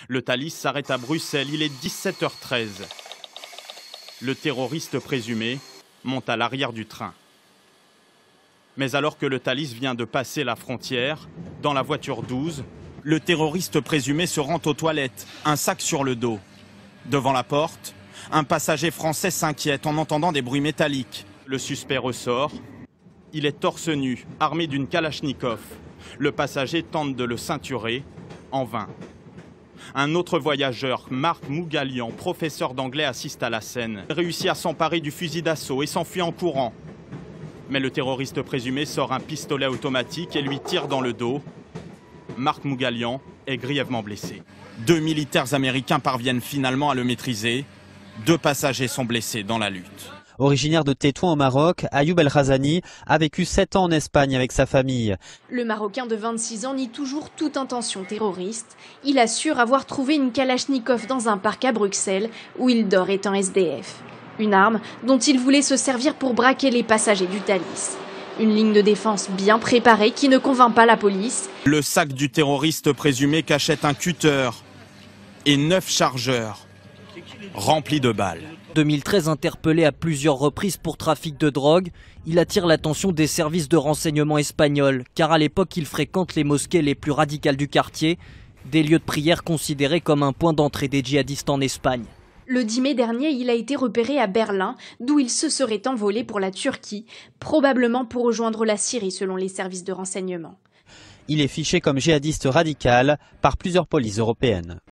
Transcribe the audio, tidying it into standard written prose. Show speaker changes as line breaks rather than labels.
Le Thalys s'arrête à Bruxelles, il est 17h13. Le terroriste présumé monte à l'arrière du train. Mais alors que le Thalys vient de passer la frontière, dans la voiture 12, le terroriste présumé se rend aux toilettes, un sac sur le dos. Devant la porte, un passager français s'inquiète en entendant des bruits métalliques. Le suspect ressort. Il est torse nu, armé d'une kalachnikov. Le passager tente de le ceinturer, en vain. Un autre voyageur, Marc Mougalian, professeur d'anglais, assiste à la scène. Il réussit à s'emparer du fusil d'assaut et s'enfuit en courant. Mais le terroriste présumé sort un pistolet automatique et lui tire dans le dos. Marc Mougalian est grièvement blessé. 2 militaires américains parviennent finalement à le maîtriser. 2 passagers sont blessés dans la lutte.
Originaire de Tétouan au Maroc, Ayoub El Razani a vécu 7 ans en Espagne avec sa famille.
Le Marocain de 26 ans nie toujours toute intention terroriste. Il assure avoir trouvé une kalachnikov dans un parc à Bruxelles où il dort étant SDF. Une arme dont il voulait se servir pour braquer les passagers du Thalys. Une ligne de défense bien préparée qui ne convainc pas la police.
Le sac du terroriste présumé cachait un cutter et 9 chargeurs remplis de balles.
2013 interpellé à plusieurs reprises pour trafic de drogue, il attire l'attention des services de renseignement espagnols, car à l'époque il fréquente les mosquées les plus radicales du quartier, des lieux de prière considérés comme un point d'entrée des djihadistes en Espagne.
Le 10 mai dernier, il a été repéré à Berlin, d'où il se serait envolé pour la Turquie, probablement pour rejoindre la Syrie selon les services de renseignement.
Il est fiché comme djihadiste radical par plusieurs polices européennes.